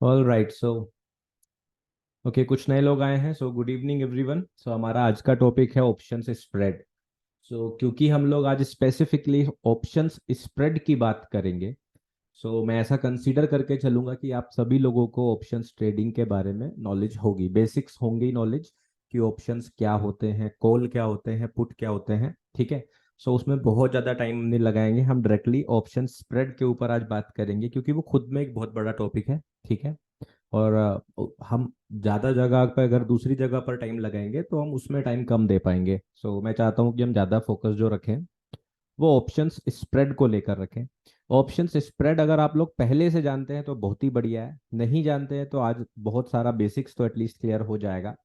All right. So okay, कुछ नए लोग आए हैं। So good evening everyone. So हमारा आज का टॉपिक है ऑप्शंस स्प्रेड। सो क्योंकि हम लोग आज स्पेसिफिकली ऑप्शंस स्प्रेड की बात करेंगे, सो मैं ऐसा कंसीडर करके चलूंगा कि आप सभी लोगों को ऑप्शंस ट्रेडिंग के बारे में नॉलेज होगी, बेसिक्स होंगी नॉलेज कि ऑप्शंस क्या होते हैं, कॉल क्या होते हैं, पुट क्या होते हैं। ठीक है। सो उसमें बहुत ज़्यादा टाइम नहीं लगाएंगे, हम डायरेक्टली ऑप्शन स्प्रेड के ऊपर आज बात करेंगे क्योंकि वो खुद में एक बहुत बड़ा टॉपिक है। ठीक है। और हम ज़्यादा जगह पर अगर दूसरी जगह पर टाइम लगाएंगे तो हम उसमें टाइम कम दे पाएंगे। सो मैं चाहता हूँ कि हम ज़्यादा फोकस जो रखें वो ऑप्शंस स्प्रेड को लेकर रखें। ऑप्शंस स्प्रेड अगर आप लोग पहले से जानते हैं तो बहुत ही बढ़िया है, नहीं जानते हैं तो आज बहुत सारा बेसिक्स तो एटलीस्ट क्लियर हो जाएगा।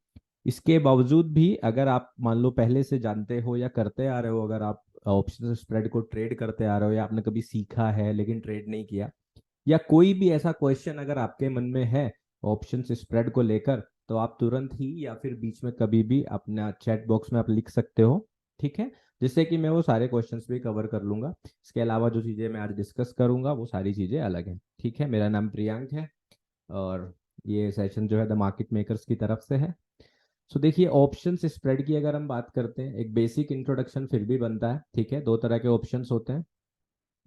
इसके बावजूद भी अगर आप मान लो पहले से जानते हो या करते आ रहे हो, अगर आप ऑप्शन स्प्रेड को ट्रेड करते आ रहे हो या आपने कभी सीखा है लेकिन ट्रेड नहीं किया, या कोई भी ऐसा क्वेश्चन अगर आपके मन में है ऑप्शन स्प्रेड को लेकर, तो आप तुरंत ही या फिर बीच में कभी भी अपना चैट बॉक्स में आप लिख सकते हो। ठीक है। जिससे कि मैं वो सारे क्वेश्चंस भी कवर कर लूंगा। इसके अलावा जो चीज़ें मैं आज डिस्कस करूंगा वो सारी चीज़ें अलग हैं। ठीक है। मेरा नाम प्रियांक है और ये सेशन जो है द मार्केट मेकर्स की तरफ से है। सो देखिए, ऑप्शन स्प्रेड की अगर हम बात करते हैं, एक बेसिक इंट्रोडक्शन फिर भी बनता है। ठीक है। दो तरह के ऑप्शंस होते हैं।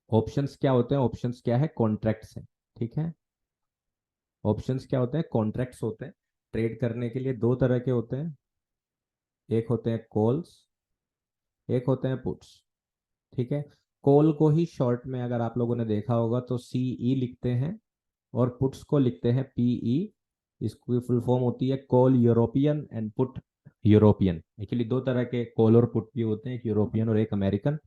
ऑप्शंस क्या होते हैं? ऑप्शंस क्या है? कॉन्ट्रैक्ट्स है। ठीक है। ऑप्शंस क्या होते हैं? कॉन्ट्रैक्ट्स होते हैं। ट्रेड करने के लिए दो तरह के होते हैं, एक होते हैं कॉल्स, एक होते हैं पुट्स। ठीक है। कॉल को ही शॉर्ट में अगर आप लोगों ने देखा होगा तो सीई लिखते हैं और पुट्स को लिखते हैं पीई। इसकी फुल फॉर्म होती है call European and put European. Actually दो तरह के कॉल और पुट भी होते हैं, एक यूरोपियन और एक अमेरिकन।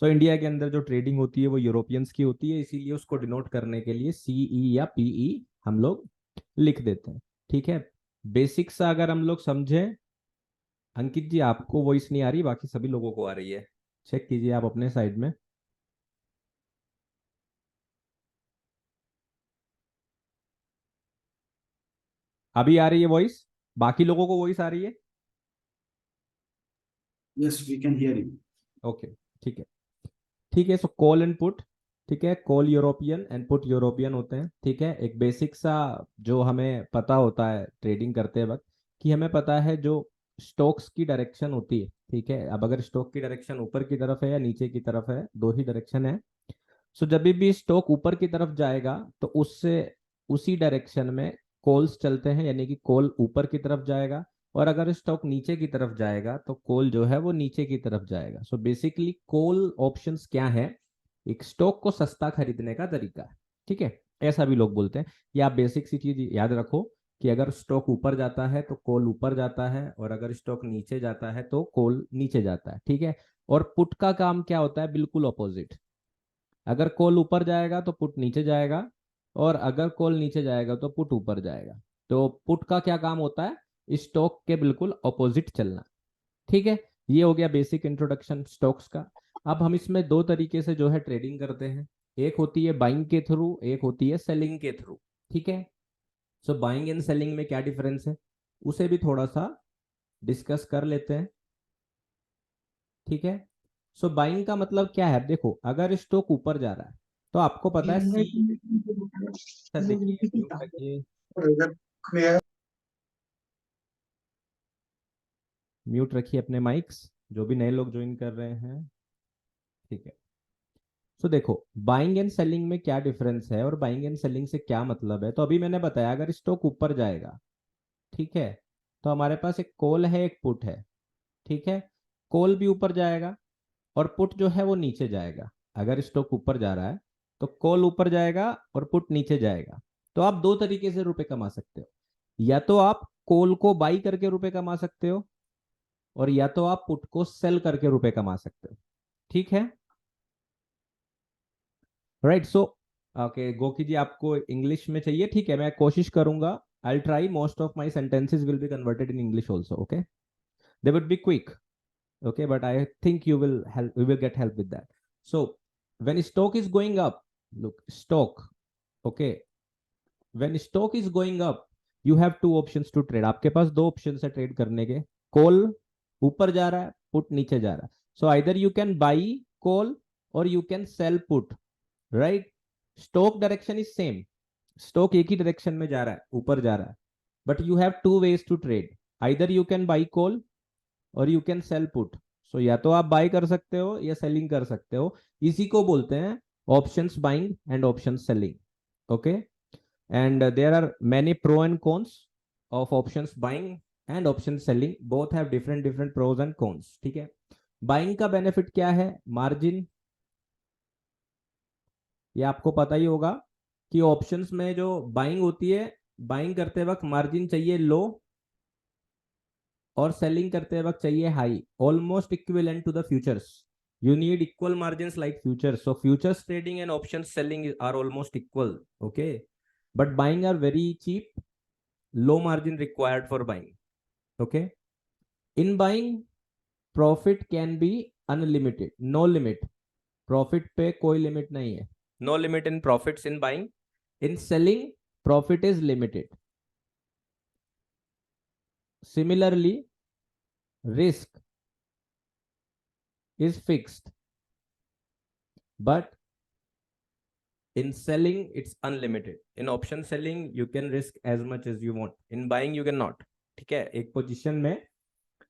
सो इंडिया के अंदर जो ट्रेडिंग होती है वो यूरोपियंस की होती है, इसीलिए उसको डिनोट करने के लिए सीई या पीई हम लोग लिख देते हैं। ठीक है। बेसिक सा अगर हम लोग समझें, अंकित जी आपको वॉइस नहीं आ रही, बाकी सभी लोगों को आ रही है। चेक कीजिए आप अपने साइड में। अभी आ रही है वॉइस? बाकी लोगों को वॉइस आ रही है? Yes, we can hear you. Okay. ठीक है। ठीक है। सो कॉल एंड पुट। ठीक है। Call European and put European होते हैं। ठीक है। एक बेसिक सा जो हमें पता होता है ट्रेडिंग करते वक्त, कि हमें पता है जो स्टॉक्स की डायरेक्शन होती है। ठीक है। अब अगर स्टॉक की डायरेक्शन ऊपर की तरफ है या नीचे की तरफ है, दो ही डायरेक्शन है। सो जब भी स्टॉक ऊपर की तरफ जाएगा तो उससे उसी डायरेक्शन में कॉल्स चलते हैं, यानी कि कॉल ऊपर की तरफ जाएगा। और अगर स्टॉक नीचे की तरफ जाएगा तो कॉल जो है वो नीचे की तरफ जाएगा। सो बेसिकली कॉल ऑप्शंस क्या है? एक स्टॉक को सस्ता खरीदने का तरीका है। ठीक है। ऐसा भी लोग बोलते हैं। ये आप बेसिक सी चीज याद रखो कि अगर स्टॉक ऊपर जाता है तो कॉल ऊपर जाता है, और अगर स्टॉक नीचे जाता है तो कॉल नीचे जाता है। ठीक है। और पुट का काम क्या होता है? बिल्कुल ऑपोजिट। अगर कॉल ऊपर जाएगा तो पुट नीचे जाएगा, और अगर कॉल नीचे जाएगा तो पुट ऊपर जाएगा। तो पुट का क्या काम होता है? स्टॉक के बिल्कुल ऑपोजिट चलना। ठीक है। ये हो गया बेसिक इंट्रोडक्शन स्टॉक्स का। अब हम इसमें दो तरीके से जो है ट्रेडिंग करते हैं, एक होती है बाइंग के थ्रू, एक होती है सेलिंग के थ्रू। ठीक है। सो बाइंग एंड सेलिंग में क्या डिफरेंस है उसे भी थोड़ा सा डिस्कस कर लेते हैं। ठीक है। सो बाइंग का मतलब क्या है? अब देखो, अगर स्टॉक ऊपर जा रहा है तो आपको पता है सी, सर देखिए म्यूट रखिए, म्यूट रखिए अपने माइक्स, जो भी नए लोग ज्वाइन कर रहे हैं। ठीक है। सो देखो, बाइंग एंड सेलिंग में क्या डिफरेंस है और बाइंग एंड सेलिंग से क्या मतलब है। तो अभी मैंने बताया अगर स्टॉक ऊपर जाएगा, ठीक है, तो हमारे पास एक कॉल है एक पुट है। ठीक है। कॉल भी ऊपर जाएगा और पुट जो है वो नीचे जाएगा। अगर स्टॉक ऊपर जा रहा है तो कॉल ऊपर जाएगा और पुट नीचे जाएगा। तो आप दो तरीके से रुपए कमा सकते हो, या तो आप कॉल को बाई करके रुपए कमा सकते हो, और या तो आप पुट को सेल करके रुपए कमा सकते हो। ठीक है। राइट। सो ओके गोकी जी, आपको इंग्लिश में चाहिए? ठीक है, मैं कोशिश करूंगा। I try most of my sentences will be converted in English also. Okay, they would be quick. Okay, but I think you will help, we will get help with that. So when stock is going up, look, stock, okay, when stock is going up, you have two options to trade. आपके पास दो options है trade करने के। Call ऊपर जा रहा है, put नीचे जा रहा है। So either you can buy call or you can sell put, right? Stock direction is same, stock एक ही डायरेक्शन में जा रहा है, ऊपर जा रहा है, but you have two ways to trade, either you can buy call or you can sell put. So या तो आप बाय कर सकते हो या सेलिंग कर सकते हो, इसी को बोलते हैं options buying and option selling. Okay, and there are many pro and cons of options buying and option selling, both have different pros and cons। ठीक है, बाइंग का बेनिफिट क्या है? मार्जिन, ये आपको पता ही होगा कि ऑप्शंस में जो बाइंग होती है, बाइंग करते वक्त मार्जिन चाहिए लो और सेलिंग करते वक्त चाहिए high, almost equivalent to the futures. You need equal margins like futures. So futures trading and options selling are almost equal. Okay, but buying are very cheap, low margin required for buying। Okay, in buying profit can be unlimited, no limit, profit पे कोई limit नहीं है, no limit in profits in buying। in selling profit is limited। similarly risk is fixed, but in selling it's unlimited। in option selling you can risk as much as you want, in buying you cannot। ठीक है, एक position में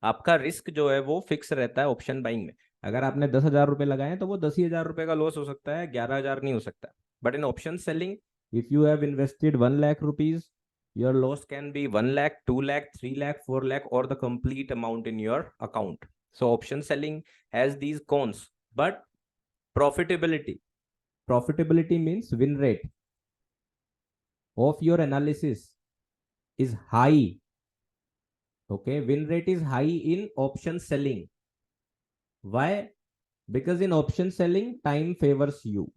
आपका risk जो है वो fix रहता है ऑप्शन बाइंग में। अगर आपने 10,000 रुपए लगाए तो वो 10,000 रुपए का लॉस हो सकता है, 11,000 नहीं हो सकता। But in option selling if you have invested 1 lakh rupees, your loss can be 1 lakh, 2 lakh, 3 lakh, 4 lakh और the complete amount in your account. So option selling has these cons, but profitability means win rate of your analysis is high। Okay, win rate is high in option selling। Why? Because in option selling time favors you,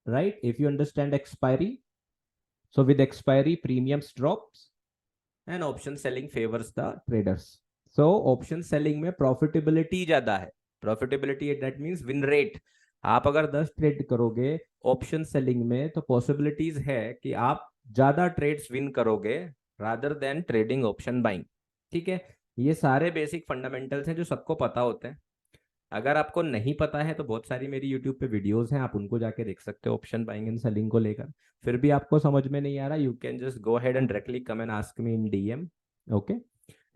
right? If you understand expiry, so with expiry premiums drops and option selling favors the traders। So option selling में profitability ज्यादा है। Profitability that means win rate। आप अगर 10 trade करोगे option selling में तो possibilities है कि आप ज्यादा ट्रेड्स विन करोगे rather than trading option buying. ठीक है, ये सारे बेसिक फंडामेंटल्स हैं जो सबको पता होते हैं। अगर आपको नहीं पता है तो बहुत सारी मेरी यूट्यूब पे वीडियोस हैं, आप उनको जाके देख सकते हो ऑप्शन बाइंग एंड सेलिंग को लेकर। फिर भी आपको समझ में नहीं आ रहा, you can just go ahead and directly come and ask me in DM. Okay,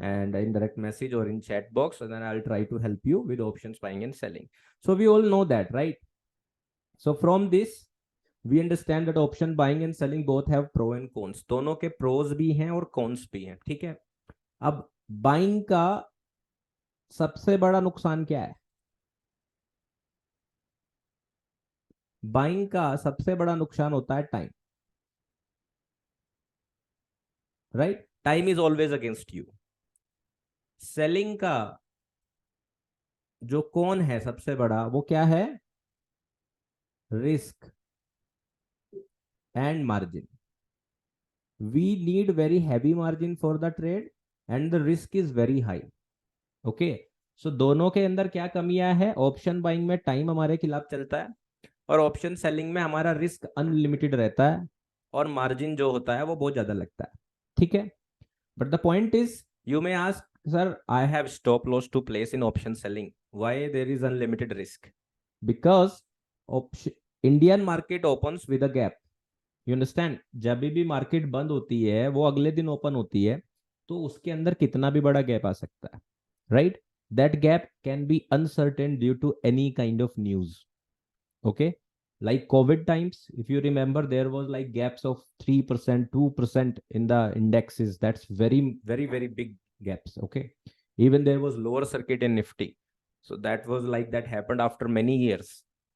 and in direct message or in chat box, and then I'll try to help you with options buying and selling। So we all know that, right? So from this we understand that option buying and selling both have pro and cons। दोनों के pros भी हैं और cons भी हैं। ठीक है, अब बाइंग का सबसे बड़ा नुकसान क्या है? बाइंग का सबसे बड़ा नुकसान होता है time, right? Time is always against you. Selling का जो कौन है सबसे बड़ा, वो क्या है? Risk and margin. We need very heavy margin for the trade and the risk is very high. Okay, so दोनों के अंदर क्या कमियां है? ऑप्शन बाइंग में टाइम हमारे खिलाफ चलता है और ऑप्शन सेलिंग में हमारा रिस्क अनलिमिटेड रहता है और मार्जिन जो होता है वो बहुत ज्यादा लगता है। ठीक है, but the point is you may ask, sir, I have stop loss to place in option selling, why there is unlimited risk? Because Indian market opens with a gap। you understand, जब भी market बंद होती है वो अगले दिन open होती है, तो उसके अंदर कितना भी बड़ा गैप आ सकता है, right? That gap can be uncertain due to any kind of news. Okay, like COVID times, if you remember, there was like gaps of 3%, 2% in the indexes। that's very big gaps। Okay, even there was lower circuit in Nifty, so that was like that happened after many years,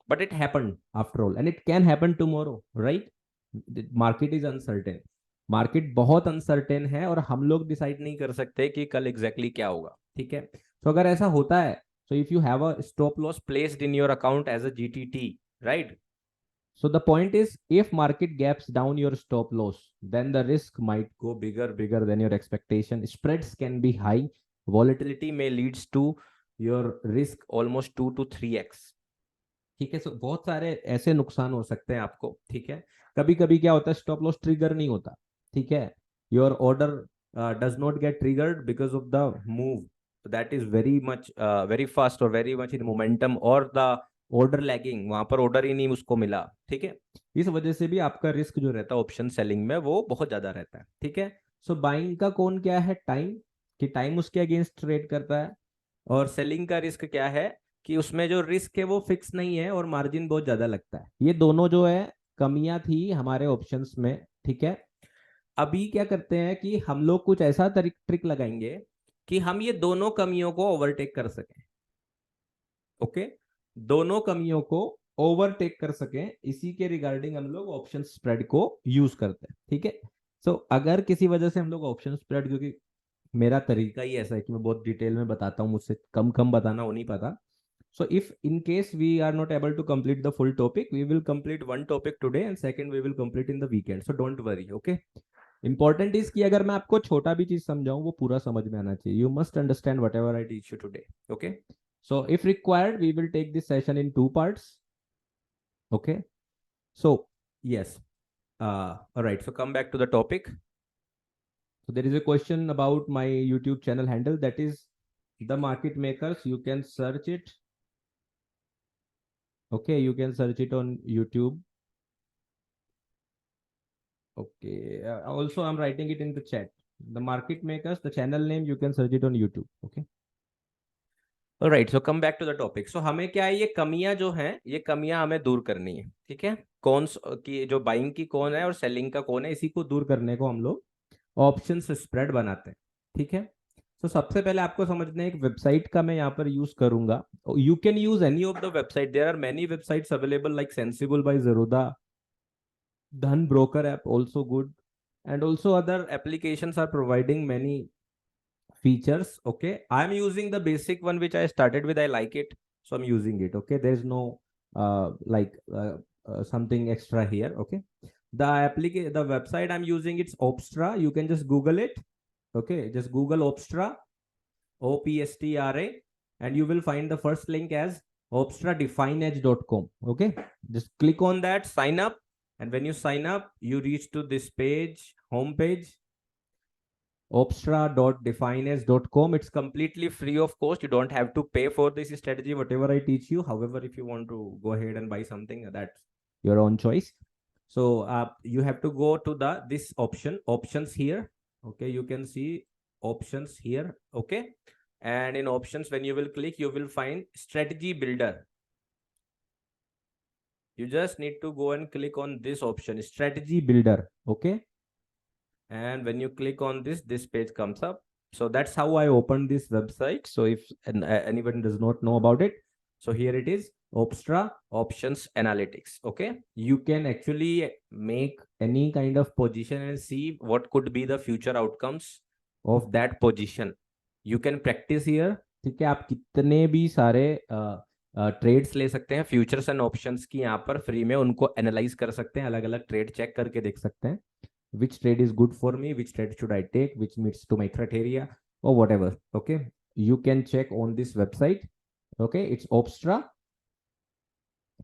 but it happened after all, and it can happen tomorrow, right? The market is uncertain, market बहुत uncertain है और हम लोग decide नहीं कर सकते कि कल एग्जैक्टली क्या होगा। ठीक है, तो अगर ऐसा होता है, so if you have a stop loss placed in your account as a GTT, right? So the point is, if market gaps down your stop loss, then the risk might go bigger than your expectation। Spreads can be high, volatility may leads to your risk almost 2 to 3x। ठीक है, सो बहुत सारे ऐसे नुकसान हो सकते हैं आपको। ठीक है, कभी कभी क्या होता है, स्टॉप लॉस ट्रिगर नहीं होता। ठीक है, your order does not get triggered because of the move that is very much very fast और वेरी मच इन मोमेंटम, और द ऑर्डर लैगिंग, वहां पर ऑर्डर ही नहीं उसको मिला। ठीक है, इस वजह से भी आपका रिस्क जो रहता है ऑप्शन सेलिंग में वो बहुत ज्यादा रहता है, ठीक है। सो बाइंग का कौन क्या है, टाइम, कि टाइम उसके अगेंस्ट ट्रेड करता है। और सेलिंग का रिस्क क्या है कि उसमें जो रिस्क है वो फिक्स नहीं है और मार्जिन बहुत ज्यादा लगता है। ये दोनों जो है कमियां थी हमारे ऑप्शंस में, ठीक है। अभी क्या करते हैं कि हम लोग कुछ ऐसा ट्रिक लगाएंगे कि हम ये दोनों कमियों को ओवरटेक कर सकें। ओके, दोनों कमियों को ओवरटेक कर सकें, इसी के रिगार्डिंग हम लोग ऑप्शन स्प्रेड को यूज करते हैं, ठीक है। सो अगर किसी वजह से हम लोग ऑप्शन स्प्रेड, क्योंकि मेरा तरीका ही ऐसा है कि मैं बहुत डिटेल में बताता हूँ, मुझसे कम कम बताना हो नहीं पाता। So if in case we are not able to complete the full topic, we will complete one topic today and second we will complete in the weekend. So don't worry, okay? Important is कि अगर मैं आपको छोटा भी चीज समझाऊं वो पूरा समझ में आना चाहिए. You must understand whatever I teach you today, okay? So if required, we will take this session in two parts, okay? So yes, all right. So come back to the topic. So there is a question about my YouTube channel handle, that is the market makers. You can search it. Okay, you can search it on YouTube. Okay. Also, I'm writing it in the chat. The market makers, the channel name, you can search it on YouTube. Okay. Right, so come back to the topic. So हमें क्या है, ये कमियां जो हैं ये कमियां हमें दूर करनी है, ठीक है। कौन की जो बाइंग की कौन है और सेलिंग का कौन है, इसी को दूर करने को हम लोग ऑप्शन स्प्रेड बनाते हैं, ठीक है। तो सबसे पहले आपको समझना है, एक वेबसाइट का मैं यहाँ पर यूज करूंगा। You can use any of the website, there are many websites available like Sensibull by Zerodha, Dhan Broker app also good, and also other applications are providing many features. Okay, I'm using the basic one which I started with. I like it, so I'm using it. Okay, there's no something extra here. Okay, the website I'm using, it's Opstra. You can just Google it. Okay, just Google Opstra, OPSTRA, and you will find the first link as opstradefineedge.com. Okay, just click on that, sign up, and when you sign up, you reach to this page, home page, opstra.defineedge.com. It's completely free of cost. You don't have to pay for this strategy, whatever I teach you. However, if you want to go ahead and buy something, that's your own choice. So you have to go to this options here. Okay, you can see options here. Okay, and in options, when you will click, you will find strategy builder. You just need to go and click on this option, strategy builder. Okay, and when you click on this page comes up. So that's how I opened this website. So if anyone does not know about it, so here it is, Opstra options analytics. Okay, you can actually make any kind of position and see what could be the future outcomes of that position. You can practice here. ठीक है, आप कितने भी सारे trades ले सकते हैं, futures and options की यहाँ पर फ्री में उनको एनालाइज कर सकते हैं, अलग अलग ट्रेड चेक करके देख सकते हैं which trade is good for me, which trade should I take, which meets to my criteria or whatever. Okay, you can check on this website. Okay, it's Opstra.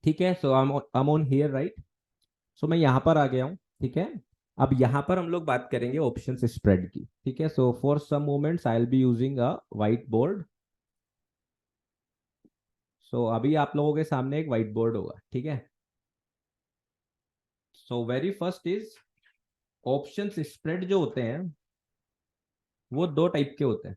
ठीक है, so I'm on here, right? So मैं यहाँ पर आ गया हूँ, ठीक है। अब यहाँ पर हम लोग बात करेंगे ऑप्शन स्प्रेड की, ठीक है। So for some moments I will be using a whiteboard. So अभी आप लोगों के सामने एक व्हाइट बोर्ड होगा, ठीक है। So very first is, option spread जो होते हैं वो दो टाइप के होते हैं।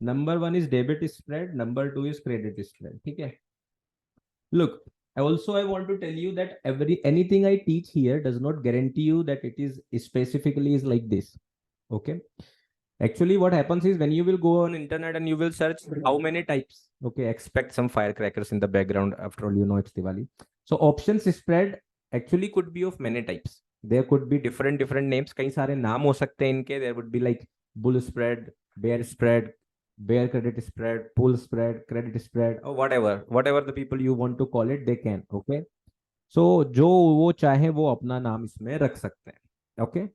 Number one is debit spread, number two is credit spread, ठीक है। Look, also I want to tell you that anything I teach here does not guarantee you that it is specifically is like this. Okay. Actually, what happens is when you will go on internet and you will search how many types. Okay, expect some firecrackers in the background. After all, you know it's Diwali. So options spread actually could be of many types. There could be different names. कई सारे नाम हो सकते हैं इनके. There would be like bull spread, bear credit spread, bull spread, credit spread, or whatever the people you want to call it, they can. Okay. So जो वो चाहे वो अपना नाम इसमें रख सकते हैं. Okay.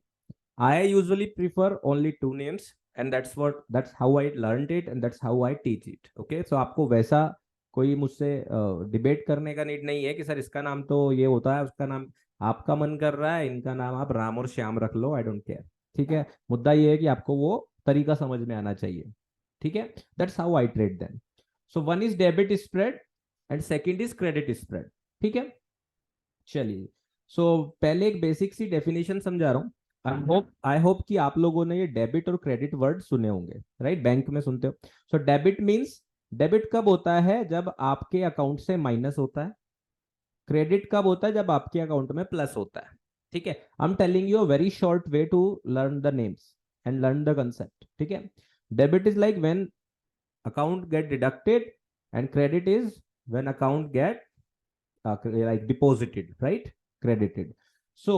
I usually prefer only two names, and that's how I learned it, and that's how I teach it. Okay, so आपको वैसा कोई मुझसे डिबेट करने का नीड नहीं है कि सर इसका नाम तो ये होता है, उसका नाम आपका मन कर रहा है, इनका नाम आप राम और श्याम रख लो, आई डोंट केयर। ठीक है, मुद्दा ये है कि आपको वो तरीका समझ में आना चाहिए। ठीक है, that's how I trade them. So one is debit spread and second is credit spread. ठीक है, चलिए। सो पहले एक बेसिक सी डेफिनेशन समझा रहा हूँ। आई होप कि आप लोगों ने ये डेबिट और क्रेडिट वर्ड सुने होंगे, राइट? बैंक में सुनते हो। सो डेबिट मीन्स, डेबिट कब होता है? जब आपके अकाउंट से माइनस होता है। क्रेडिट कब होता है? जब आपके अकाउंट में प्लस होता है। ठीक है, I am telling you a very short way to learn the names and learn the concept. ठीक है, debit is like when account get deducted, and credit is when account get like deposited, right? Credited. So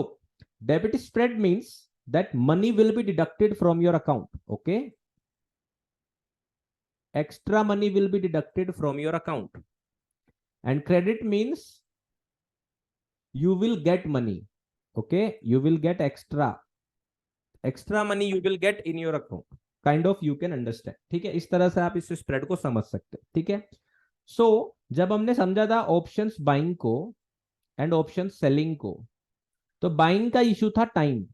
debit spread means that money will be deducted from your account. Okay, extra money will be deducted from your account. And credit means you will get money. Okay, you will get extra money you will get in your account. Kind of you can understand. ठीक है, इस तरह से आप इस spread को समझ सकते हैं। ठीक है, सो जब हमने समझा था ऑप्शंस बाइंग को एंड ऑप्शन सेलिंग को, तो बाइंग का इशू था टाइम।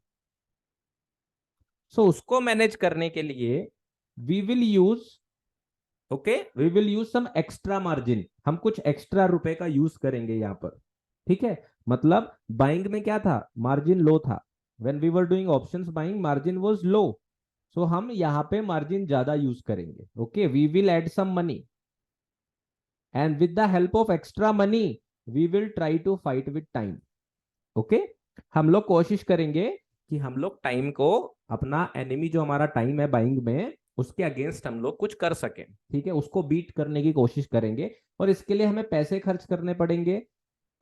सो उसको मैनेज करने के लिए we will use some extra margin. हम कुछ एक्स्ट्रा रुपए का यूज करेंगे यहां पर। ठीक है, मतलब बाइंग में क्या था? मार्जिन लो था। When we were doing options buying, margin was low. So हम यहाँ पे मार्जिन ज्यादा यूज करेंगे। Okay, we will add some money and with the help of extra money we will try to fight with time. Okay, हम लोग कोशिश करेंगे कि हम लोग टाइम को, अपना एनिमी जो हमारा टाइम है बाइंग में, उसके अगेंस्ट हम लोग कुछ कर सकें। ठीक है, उसको बीट करने की कोशिश करेंगे और इसके लिए हमें पैसे खर्च करने पड़ेंगे।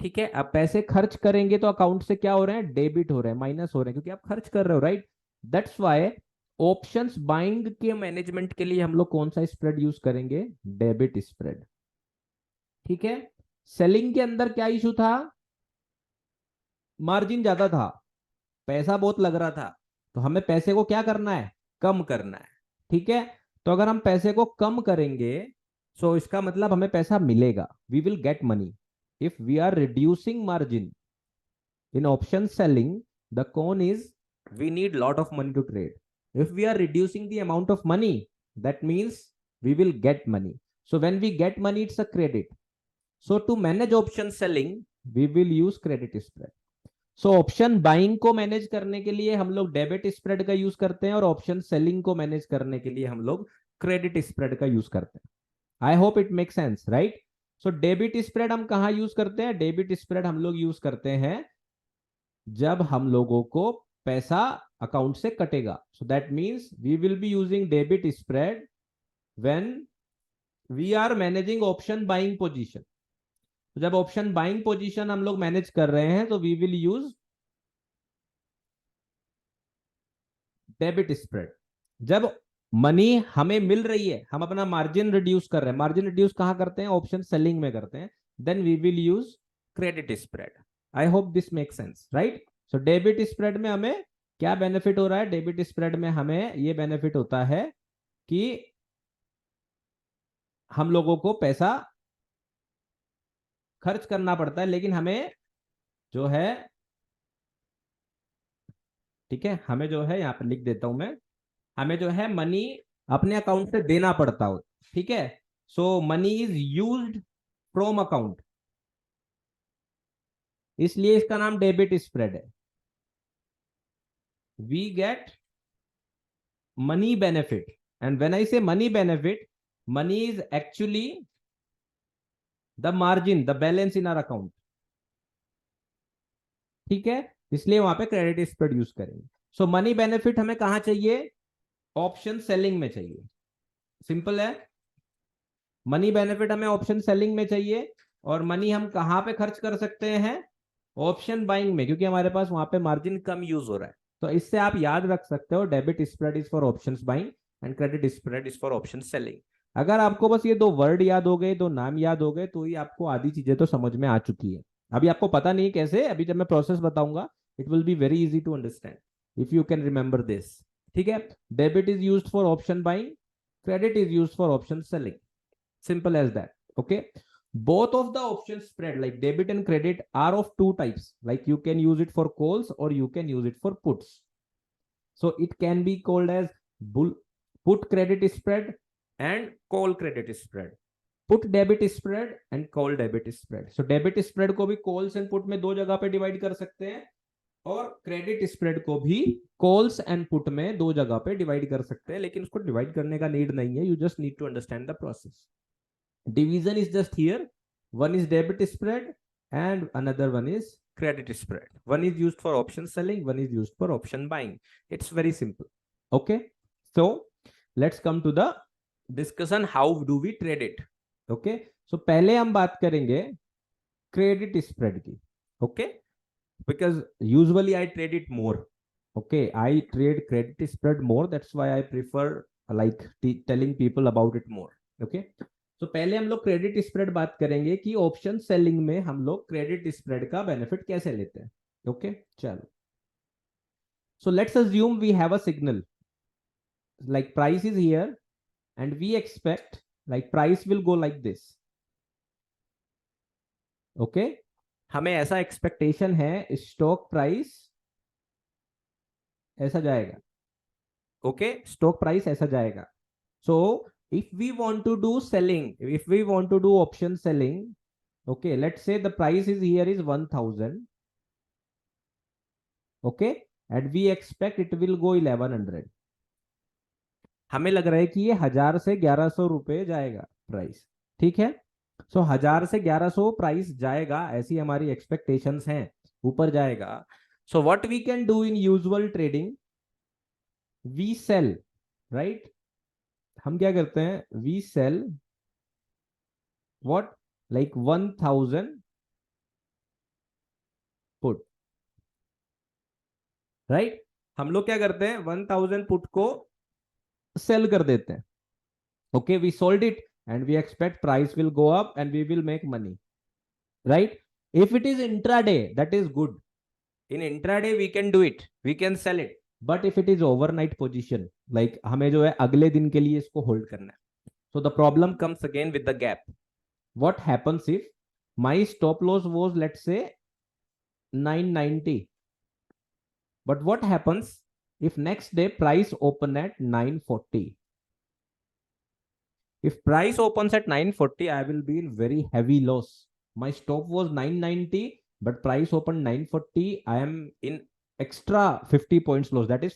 ठीक है, अब पैसे खर्च करेंगे तो अकाउंट से क्या हो रहे हैं? डेबिट हो रहे हैं, माइनस हो रहे हैं, क्योंकि आप खर्च कर रहे हो, right? That's why options buying के मैनेजमेंट के लिए हम लोग कौन सा स्प्रेड यूज करेंगे? Debit spread. ठीक है, सेलिंग के अंदर क्या इशू था? मार्जिन ज्यादा था, पैसा बहुत लग रहा था, तो हमें पैसे को क्या करना है? कम करना है। ठीक है, तो अगर हम पैसे को कम करेंगे, सो इसका मतलब हमें पैसा मिलेगा, we will get money. If we are reducing margin in option selling, the con is we need lot of money to trade. If we are reducing the amount of money, that means we will get money. So when we get money, it's a credit. So to manage option selling, we will use credit spread. So option buying को manage करने के लिए हम लोग debit spread का use करते हैं, और ऑप्शन सेलिंग को मैनेज करने के लिए हम लोग क्रेडिट स्प्रेड का यूज करते हैं। I hope it make sense, right? So debit spread हम कहां यूज करते हैं? डेबिट स्प्रेड हम लोग यूज करते हैं जब हम लोगों को पैसा अकाउंट से कटेगा। So that means we will be using debit spread when we are managing option buying position. तो जब ऑप्शन बाइंग पोजीशन हम लोग मैनेज कर रहे हैं, तो we will use debit spread. जब मनी हमें मिल रही है, हम अपना मार्जिन रिड्यूस कर रहे हैं, मार्जिन रिड्यूस कहां करते हैं? ऑप्शन सेलिंग में करते हैं, then we will use credit spread. I hope this make sense, right? So debit spread में हमें क्या बेनिफिट हो रहा है? डेबिट स्प्रेड में हमें ये बेनिफिट होता है कि हम लोगों को पैसा खर्च करना पड़ता है, लेकिन हमें जो है, ठीक है, हमें जो है, यहां पर लिख देता हूं मैं, हमें जो है मनी अपने अकाउंट से देना पड़ता हो। ठीक है, so money is used from account, इसलिए इसका नाम डेबिट स्प्रेड है। We get money benefit, and when I say money benefit, money is actually the margin, the balance in our account. ठीक है, इसलिए वहां पे क्रेडिट स्प्रेड यूज करेंगे। सो मनी बेनिफिट हमें कहां चाहिए? ऑप्शन सेलिंग में चाहिए। सिंपल है, मनी बेनिफिट हमें ऑप्शन सेलिंग में चाहिए। और मनी हम कहां पे खर्च कर सकते हैं? ऑप्शन बाइंग में, क्योंकि हमारे पास वहां पे मार्जिन कम यूज हो रहा है। तो इससे आप याद रख सकते हो, debit spread is for options buying and credit spread is for option selling. अगर आपको बस ये दो वर्ड याद हो गए, दो नाम याद हो गए, तो ही आपको आधी चीजें तो समझ में आ चुकी है। अभी आपको पता नहीं कैसे, अभी जब मैं प्रोसेस बताऊंगा, it will be very easy to understand if you can remember this. ठीक है, debit is used for option buying, credit is used for option selling, simple as that. Okay, both of the option spread like debit and credit are of two types, like you can use it for calls or you can use it for puts. So it can be called as put credit spread and call credit spread. Put debit spread and call debit spread. So debit spread को भी calls and put में दो जगह पे divide कर सकते हैं, और क्रेडिट स्प्रेड को भी कॉल्स एंड पुट में दो जगह पे डिवाइड कर सकते हैं, लेकिन उसको डिवाइड करने का नीड नहीं है, you just need to understand the process. Division is just here, one is debit spread and another one is credit spread. One is used for option selling, one is used for option buying. It's very simple. Okay, so let's come to the discussion, how do we trade it. Okay, so पहले हम बात करेंगे credit spread की. Okay, because usually I trade it more. Okay, I trade credit spread more, that's why I prefer like telling people about it more. Okay, तो पहले हम लोग credit spread बात करेंगे कि ऑप्शन सेलिंग में हम लोग क्रेडिट स्प्रेड का बेनिफिट कैसे लेते हैं। ओके, चलो, so let's assume we have a signal like price is here and we expect like price will go like this. Okay, हमें ऐसा एक्सपेक्टेशन है स्टॉक प्राइस ऐसा जाएगा। ओके, स्टॉक प्राइस ऐसा जाएगा। सो if we want to do selling, if we want to do option selling, okay, let's say the price is here is 1000, okay, and we expect it will go 1100। हमें लग रहा है कि ये 1000 से 1100 रुपए जाएगा प्राइस, ठीक है। सो 1000 से 1100 प्राइस जाएगा, ऐसी हमारी एक्सपेक्टेशंस हैं, ऊपर जाएगा। So what we can do in usual trading, we sell, right, हम क्या करते हैं, we sell what, like 1000 put, right. हम लोग क्या करते हैं, 1000 पुट को सेल कर देते हैं। Okay, we sold it and we expect price will go up and we will make money, right. If it is intraday that is good, in intraday we can do it, we can sell it. But if it is overnight position, like हमें जो है अगले दिन के लिए इसको hold करना है, so the problem comes again with the gap. What happens if my stop loss was, let's say, 990, but what happens if next day price open at 940? If price opens at 940, I will be in very heavy loss. My stop was 990, but price opened 940, I am in extra 50 points loss, that is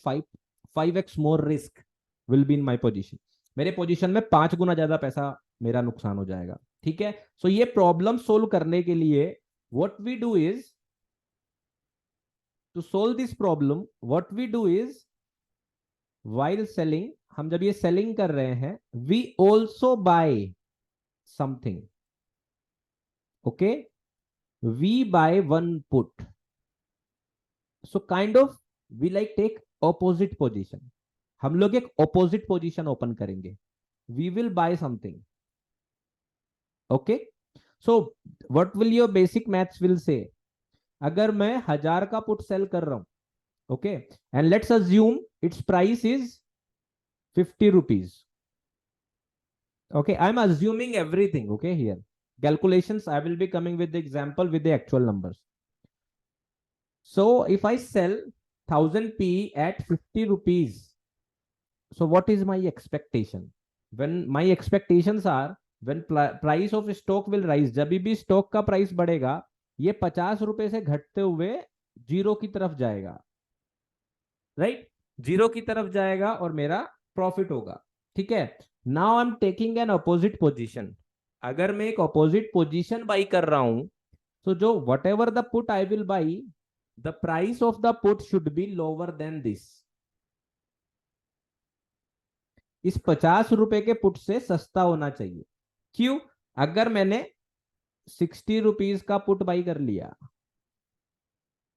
5x more risk will be in my position. मेरे position में 5 गुना ज्यादा पैसा मेरा नुकसान हो जाएगा, ठीक है। सो ये प्रॉब्लम सोल्व करने के लिए what we do is, to solve this problem what we do is, while selling, हम जब ये सेलिंग कर रहे हैं, we also buy something. Okay, we buy one put, so kind of we like take opposite position. हम लोग एक opposite position open करेंगे, we will buy something. Okay, so what will your basic maths will say, अगर मैं 1000 का put sell कर रहा हूं, okay, and let's assume it's price is 50 rupees. Okay, I am assuming everything, okay, here calculations I will be coming with the example with the actual numbers. So if I sell 1000 p at 50 rupees, so what is my expectation? When my expectations are, when price of stock will rise, जब भी stock का price बढ़ेगा, ये 50 रुपए से घटते हुए zero की तरफ जाएगा, राइट, जीरो की तरफ जाएगा और मेरा प्रॉफिट होगा, ठीक है। Now I am taking an opposite position, अगर मैं एक अपोजिट पोजीशन बाई कर रहा हूं, तो जो what ever the put I will by, the price of the put should be lower than this. इस 50 रुपए के पुट से सस्ता होना चाहिए। क्यों? अगर मैंने 60 रुपीज का पुट बाई कर लिया,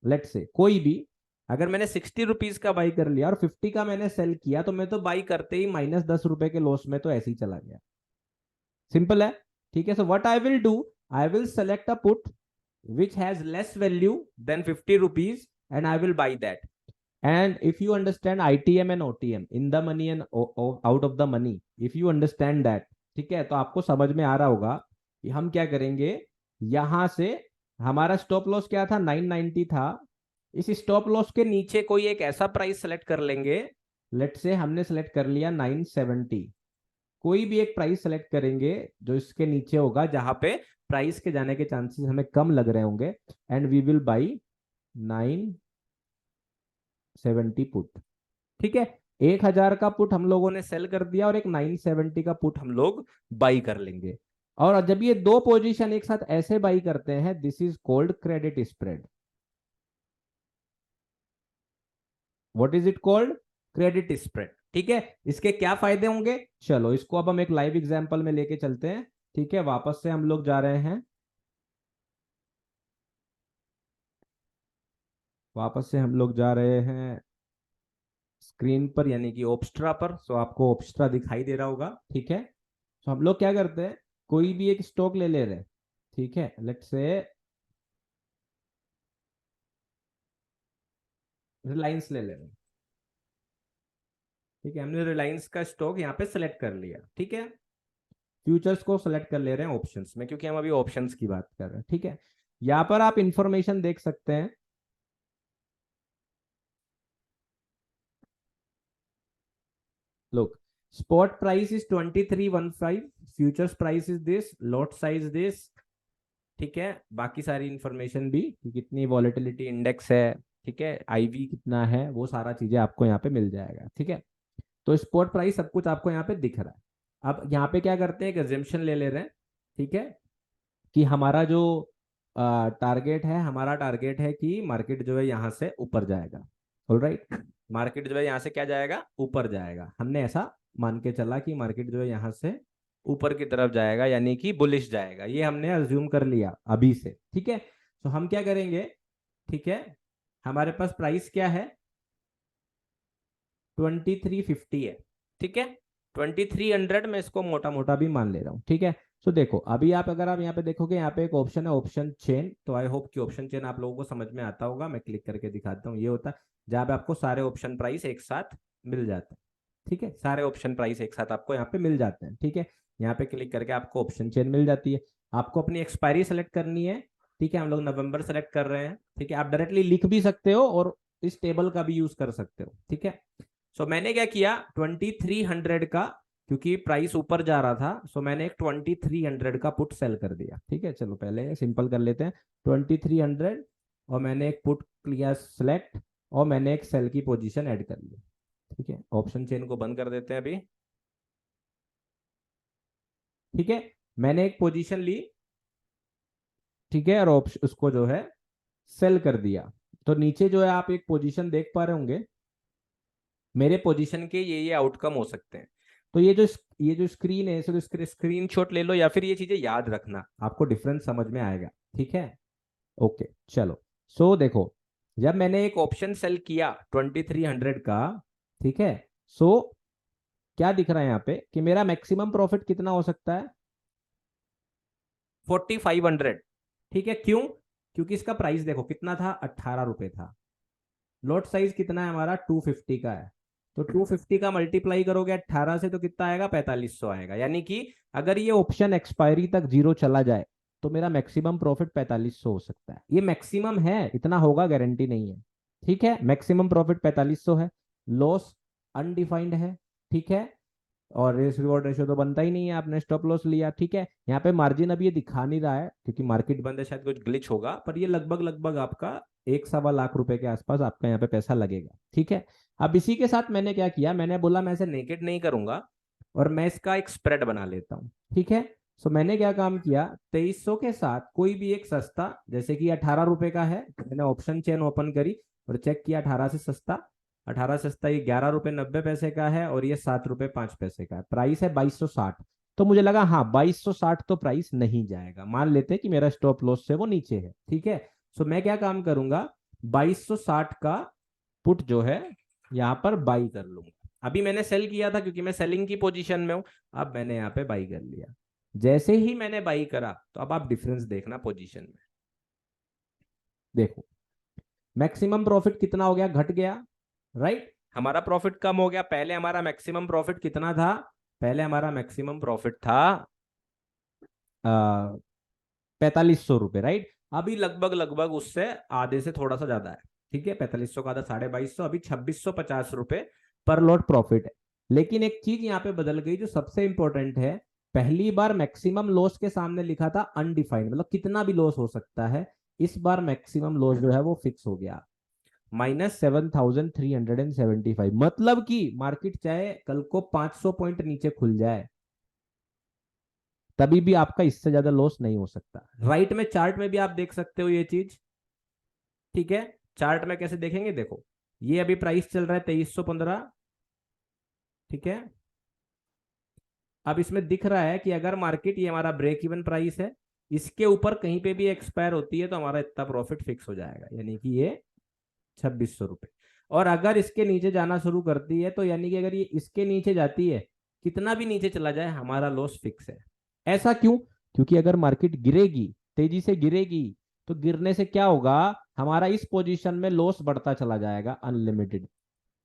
लेट से कोई भी, अगर मैंने 60 रुपीज का बाई कर लिया और 50 का मैंने सेल किया, तो मैं तो बाई करते ही -10 रुपए के लॉस में तो ऐसे ही चला गया। सिंपल है, ठीक है। So what I will do, I will select a put which has less value than 50 rupees and I will buy that. And if you understand ITM and OTM, in the money and out of the money, if you understand that, ठीक है, तो आपको समझ में आ रहा होगा कि हम क्या करेंगे। यहां से हमारा स्टॉप लॉस क्या था, 990 था। इस स्टॉप लॉस के नीचे कोई एक ऐसा प्राइस सेलेक्ट कर लेंगे, लेट से हमने सेलेक्ट कर लिया 970, कोई भी एक प्राइस सेलेक्ट करेंगे जो इसके नीचे होगा, जहां पे प्राइस के जाने के चांसेस हमें कम लग रहे होंगे, and we will buy 970 put. ठीक है, 1000 का पुट हम लोगों ने सेल कर दिया और एक 970 का पुट हम लोग बाई कर लेंगे। और जब ये दो पोजीशन एक साथ ऐसे बाई करते हैं, this is called credit spread. What is it called? Credit spread. ठीक है, इसके क्या फायदे होंगे, चलो इसको अब हम एक लाइव एग्जांपल में लेके चलते हैं। ठीक है, वापस से हम लोग जा रहे हैं, वापस से हम लोग जा रहे हैं स्क्रीन पर, यानी कि ओप्स्ट्रा पर। सो आपको ओप्स्ट्रा दिखाई दे रहा होगा। ठीक है, तो हम लोग क्या करते हैं, कोई भी एक स्टॉक ले ले रहे हैं। ठीक है, लेट्स से रिलायंस ले ले रहे हैं। ठीक है, हमने रिलायंस का स्टॉक यहाँ पे सेलेक्ट कर लिया। ठीक है, फ्यूचर्स को सेलेक्ट कर ले रहे हैं ऑप्शंस में, क्योंकि हम अभी ऑप्शंस की बात कर रहे हैं। ठीक है, यहाँ पर आप इंफॉर्मेशन देख सकते हैं। Look, spot price is 2315, futures price is this, lot size this। ठीक है, बाकी सारी इंफॉर्मेशन भी कि कितनी वॉलेटिलिटी इंडेक्स है, ठीक है, आईवी कितना है, वो सारा चीजें आपको यहाँ पे मिल जाएगा। ठीक है, तो स्पॉट प्राइस सब कुछ आपको यहाँ पे दिख रहा है। अब यहाँ पे क्या करते हैं, एक एजम्पशन ले ले रहे हैं। ठीक है, कि हमारा जो टारगेट है, हमारा टारगेट है कि मार्केट जो है यहाँ से ऊपर जाएगा। ऑलराइट, मार्केट जो है यहाँ से क्या जाएगा, ऊपर जाएगा। हमने ऐसा मान के चला कि मार्केट जो है यहाँ से ऊपर की तरफ जाएगा, यानी कि बुलिश जाएगा, ये हमने अज्यूम कर लिया अभी से। ठीक है, तो हम क्या करेंगे, ठीक है, हमारे पास प्राइस क्या है, 2350 है। ठीक है, 2300 में इसको मोटा मोटा भी मान ले रहा हूँ। ठीक है, तो देखो अभी आप अगर आप यहाँ पे देखोगे, यहाँ पे एक ऑप्शन है ऑप्शन चेन। तो आई होप कि ऑप्शन चेन आप लोगों को समझ में आता होगा। मैं क्लिक करके दिखाता हूँ। ये होता है जहाँ पे आपको सारे ऑप्शन प्राइस एक साथ मिल जाते हैं। ठीक है, सारे ऑप्शन प्राइस एक साथ आपको यहाँ पे मिल जाते हैं। ठीक है, यहाँ पे क्लिक करके आपको ऑप्शन चेन मिल जाती है। आपको अपनी एक्सपायरी सेलेक्ट करनी है। ठीक है, हम लोग नवंबर सेलेक्ट कर रहे हैं। ठीक है, आप डायरेक्टली लिख भी सकते हो और इस टेबल का भी यूज कर सकते हो। ठीक है, सो मैंने क्या किया, 2300 का, क्योंकि प्राइस ऊपर जा रहा था, सो मैंने एक 2300 का पुट सेल कर दिया। ठीक है, चलो पहले सिंपल कर लेते हैं, 2300, और मैंने एक पुट किया सेलेक्ट, और मैंने एक सेल की पोजीशन ऐड कर ली। ठीक है, ऑप्शन चेन को बंद कर देते हैं अभी। ठीक है, मैंने एक पोजीशन ली। ठीक है, और उसको जो है सेल कर दिया। तो नीचे जो है आप एक पोजीशन देख पा रहे होंगे, मेरे पोजीशन के ये आउटकम हो सकते हैं। तो ये जो स्क्रीन है, तो स्क्रीन शॉट ले लो, या फिर ये चीजें याद रखना, आपको डिफरेंस समझ में आएगा। ठीक है, ओके, चलो। सो देखो, जब मैंने एक ऑप्शन सेल किया 2300 का, ठीक है, सो क्या दिख रहा है यहाँ पे कि मेरा मैक्सिमम प्रॉफिट कितना हो सकता है, 4500। ठीक है, क्यों? क्योंकि इसका प्राइस देखो कितना था, 18 रुपए था। लॉट साइज कितना है हमारा, 250 का है। तो 250 का मल्टीप्लाई करोगे 18 से तो कितना आएगा, 4500 आएगा। यानी कि अगर ये ऑप्शन एक्सपायरी तक जीरो चला जाए तो मेरा मैक्सिमम प्रॉफिट 4500 हो सकता है। ये मैक्सिमम है, इतना होगा गारंटी नहीं है। ठीक है, मैक्सिमम प्रॉफिट 4500 है, लॉस अनडिफाइंड है। ठीक है, और रिस्क रिवॉर्ड रेशियो तो बनता ही नहीं है, आपने स्टॉप लॉस लिया। ठीक है, यहाँ पे मार्जिन अभी ये दिखा नहीं रहा है क्योंकि मार्केट बंद है, शायद कुछ ग्लिच होगा, पर ये लगभग लगभग आपका 1 सवा लाख रुपए के आसपास आपका यहाँ पे पैसा लगेगा। ठीक है, अब इसी के साथ मैंने क्या किया, मैंने बोला मैं इसे नेकेड नहीं करूंगा और मैं इसका एक स्प्रेड बना लेता हूँ। ठीक है, सो मैंने क्या काम किया, 2300 के साथ कोई भी एक सस्ता, जैसे कि 18 रुपए का है, तो मैंने ऑप्शन चेन ओपन करी और चेक किया 18 से सस्ता। 18 सस्ता ये 11 रुपए 90 पैसे का है, और ये 7 रुपए 5 पैसे का है। प्राइस है 2260। तो मुझे लगा हाँ 2260 तो प्राइस नहीं जाएगा, मान लेते कि मेरा स्टॉप लॉस से वो नीचे है। ठीक है, सो मैं क्या काम करूंगा, 2260 का पुट जो है यहाँ पर बाई कर लूंगा। अभी मैंने सेल किया था क्योंकि मैं सेलिंग की पोजीशन में हूं, अब मैंने यहाँ पे बाई कर लिया। जैसे ही मैंने बाई करा, तो अब आप डिफरेंस देखना पोजीशन में। देखो मैक्सिमम प्रॉफिट कितना हो गया, घट गया। राइट, हमारा प्रॉफिट कम हो गया। पहले हमारा मैक्सिमम प्रॉफिट कितना था, पहले हमारा मैक्सिमम प्रॉफिट था 4500 रुपए। राइट, अभी लगभग लगभग उससे आधे से थोड़ा सा ज्यादा है। ठीक है, 4500 का आधा 2250, अभी 2650 रुपए पर लॉट प्रॉफिट है। लेकिन एक चीज यहाँ पे बदल गई जो सबसे इंपॉर्टेंट है, पहली बार मैक्सिमम लॉस के सामने लिखा था अनडिफाइंड, मतलब कितना भी लॉस हो सकता है। इस बार मैक्सिमम लॉस जो है वो फिक्स हो गया, -7375। मतलब कि मार्केट चाहे कल को 500 पॉइंट नीचे खुल जाए, तभी भी आपका इससे ज्यादा लॉस नहीं हो सकता। राइट में चार्ट में भी आप देख सकते हो ये चीज। ठीक है, चार्ट में कैसे देखेंगे, देखो ये अभी प्राइस चल रहा है 2315। ठीक है, अब इसमें दिख रहा है कि अगर मार्केट, ये हमारा ब्रेक इवन प्राइस है, इसके ऊपर कहीं पे भी एक्सपायर होती है तो हमारा इतना प्रॉफिट फिक्स हो जाएगा, यानी कि ये 2600 रुपये। और अगर इसके नीचे जाना शुरू करती है तो यानी कि अगर ये इसके नीचे जाती है, कितना भी नीचे चला जाए, हमारा लॉस फिक्स है। ऐसा क्यों? क्योंकि अगर मार्केट गिरेगी, तेजी से गिरेगी, तो गिरने से क्या होगा, हमारा इस पोजीशन में लॉस बढ़ता चला जाएगा अनलिमिटेड।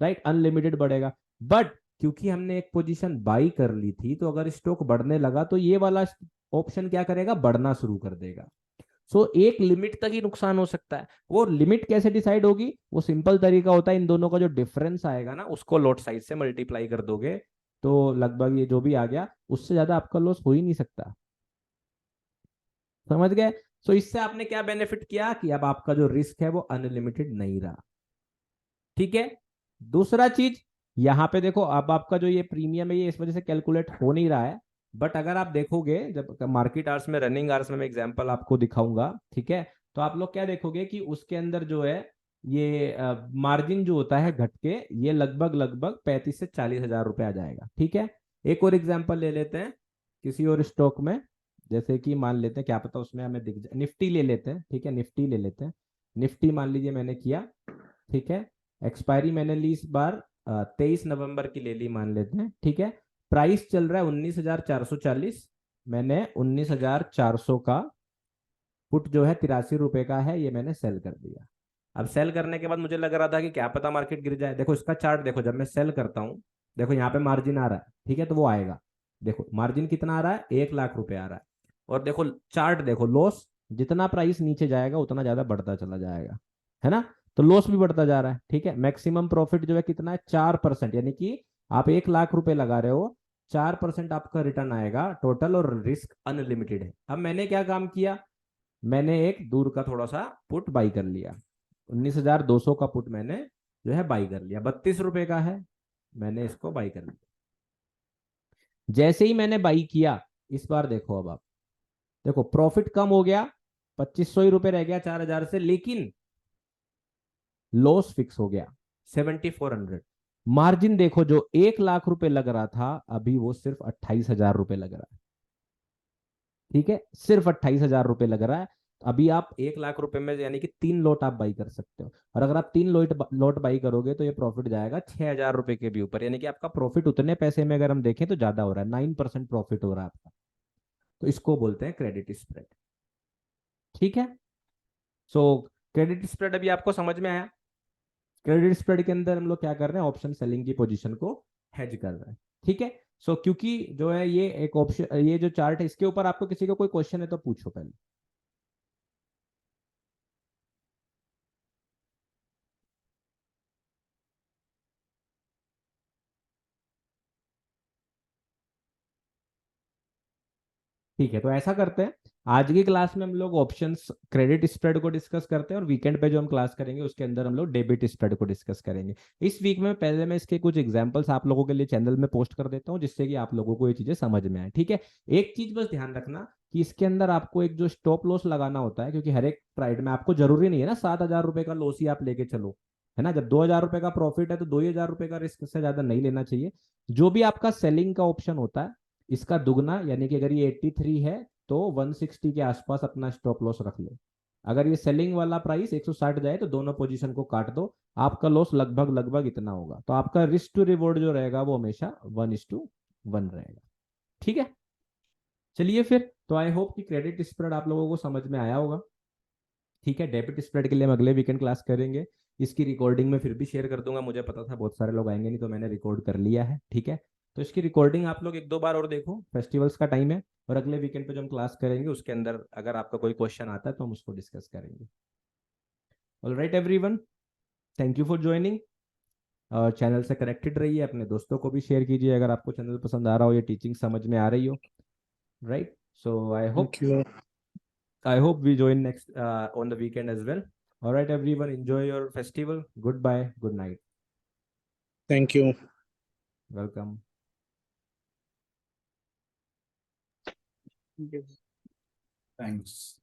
राइट, अनलिमिटेड बढ़ेगा। बट क्योंकि हमने एक पोजीशन बाई कर ली थी, तो अगर स्टॉक बढ़ने लगा तो ये वाला ऑप्शन क्या करेगा, बढ़ना शुरू कर देगा। एक लिमिट तक ही नुकसान हो सकता है। वो लिमिट कैसे डिसाइड होगी, वो सिंपल तरीका होता है, इन दोनों का जो डिफरेंस आएगा ना, उसको लॉट साइज से मल्टीप्लाई कर दोगे, तो लगभग ये जो भी आ गया, उससे ज्यादा आपका लॉस हो ही नहीं सकता। समझ गए? इससे आपने क्या बेनिफिट किया कि अब आपका जो रिस्क है वो अनलिमिटेड नहीं रहा। ठीक है, दूसरा चीज, यहां पे देखो, अब आपका जो ये प्रीमियम है ये इस वजह से कैलकुलेट हो नहीं रहा है। बट अगर आप देखोगे, जब मार्केट आवर्स में, रनिंग आवर्स में मैं एग्जांपल आपको दिखाऊंगा, ठीक है, तो आप लोग क्या देखोगे कि उसके अंदर जो है ये मार्जिन जो होता है घट के, ये लगभग लगभग 35 से 40 हजार रुपए आ जाएगा। ठीक है, एक और एग्जाम्पल ले लेते हैं किसी और स्टॉक में। जैसे कि मान लेते हैं, क्या पता उसमें हमें दिख जाए, निफ्टी ले लेते हैं। ठीक है, निफ्टी ले लेते हैं। निफ्टी मान लीजिए मैंने किया, ठीक है, एक्सपायरी मैंने ली इस बार 23 नवंबर की ले ली मान लेते हैं। ठीक है, प्राइस चल रहा है 19,440, मैंने 19,400 का पुट जो है 83 रुपए का है, ये मैंने सेल कर दिया। अब सेल करने के बाद मुझे लग रहा था कि क्या पता मार्केट गिर जाए। देखो इसका चार्ट देखो, जब मैं सेल करता हूँ, देखो यहाँ पे मार्जिन आ रहा है, ठीक है, तो वो आएगा। देखो मार्जिन कितना आ रहा है, 1 लाख रुपए आ रहा है। और देखो चार्ट देखो, लॉस जितना प्राइस नीचे जाएगा उतना ज्यादा बढ़ता चला जाएगा, है ना? तो लॉस भी बढ़ता जा रहा है। ठीक है, मैक्सिमम प्रॉफिट जो है कितना है, 4%, यानी कि आप 1 लाख रुपए लगा रहे हो, 4% आपका रिटर्न आएगा टोटल, और रिस्क अनलिमिटेड है। अब मैंने क्या काम किया, मैंने एक दूर का थोड़ा सा पुट बाई कर लिया, 19,200 का पुट मैंने जो है बाई कर लिया, 32 रुपए का है, मैंने इसको बाई कर लिया। जैसे ही मैंने बाई किया, इस बार देखो, अब आप देखो प्रॉफिट कम हो गया, 2500 ही रुपए रह गया 4,000 से, लेकिन लॉस फिक्स हो गया 7,400। मार्जिन देखो, जो 1 लाख रुपए लग रहा था, अभी वो सिर्फ 28,000 रुपए लग रहा है। ठीक है, सिर्फ 28,000 रुपए लग रहा है। अभी आप 1 लाख रुपए में यानी कि 3 लॉट आप बाई कर सकते हो। और अगर आप 3 लॉट बाई करोगे तो ये प्रॉफिट जाएगा 6,000 रुपए के भी ऊपर, यानी कि आपका प्रॉफिट उतने पैसे में अगर हम देखें तो ज्यादा हो रहा है, 9% प्रॉफिट हो रहा है आपका। तो इसको बोलते हैं क्रेडिट स्प्रेड। ठीक है, सो क्रेडिट स्प्रेड अभी आपको समझ में आया? क्रेडिट स्प्रेड के अंदर हम लोग क्या कर रहे हैं, ऑप्शन सेलिंग की पोजीशन को हेज कर रहे हैं। ठीक है, क्योंकि जो है ये एक ऑप्शन, ये जो चार्ट है, इसके ऊपर आपको किसी को कोई क्वेश्चन है तो पूछो पहले। ठीक है, तो ऐसा करते हैं, आज की क्लास में हम लोग ऑप्शंस क्रेडिट स्प्रेड को डिस्कस करते हैं, और वीकेंड पे जो हम क्लास करेंगे उसके अंदर हम लोग डेबिट स्प्रेड को डिस्कस करेंगे। इस वीक में पहले मैं इसके कुछ एग्जांपल्स आप लोगों के लिए चैनल में पोस्ट कर देता हूँ, जिससे कि आप लोगों को ये चीजें समझ में आए। ठीक है, एक चीज बस ध्यान रखना कि इसके अंदर आपको एक जो स्टॉप लॉस लगाना होता है, क्योंकि हर एक ट्राइड में आपको जरूरी नहीं है ना 7,000 रुपए का लॉस ही आप लेके चलो, है ना? जब 2,000 रुपए का प्रॉफिट है तो 2,000 रुपए का रिस्क से ज्यादा नहीं लेना चाहिए। जो भी आपका सेलिंग का ऑप्शन होता है, इसका दुगना, यानी कि अगर ये 83 है तो 160 के आसपास अपना स्टॉप लॉस रख लो। अगर ये सेलिंग वाला प्राइस 160 जाए तो दोनों पोजीशन को काट दो, आपका लॉस लगभग लगभग इतना होगा। तो आपका रिस्क टू रिवॉर्ड जो रहेगा वो हमेशा 1:1 रहेगा। ठीक है, चलिए फिर, तो आई होप कि क्रेडिट स्प्रेड आप लोगों को समझ में आया होगा। ठीक है, डेबिट स्प्रेड के लिए हम अगले वीकेंड क्लास करेंगे। इसकी रिकॉर्डिंग में फिर भी शेयर कर दूंगा, मुझे पता था बहुत सारे लोग आएंगे नहीं, तो मैंने रिकॉर्ड कर लिया है। ठीक है, तो इसकी रिकॉर्डिंग आप लोग 1-2 बार और देखो, फेस्टिवल्स का टाइम है, और अगले वीकेंड पे जो हम क्लास करेंगे उसके अंदर अगर आपका कोई क्वेश्चन आता है तो हम उसको डिस्कस करेंगे। All right everyone, thank you for joining. और चैनल से कनेक्टेड रहिए, अपने दोस्तों को भी शेयर कीजिए अगर आपको चैनल पसंद आ रहा हो या टीचिंग समझ में आ रही हो, right? So Thank you. I hope we join next on the weekend as well. All right, everyone, enjoy your festival. Goodbye, good night. Thank you. Welcome. Thanks.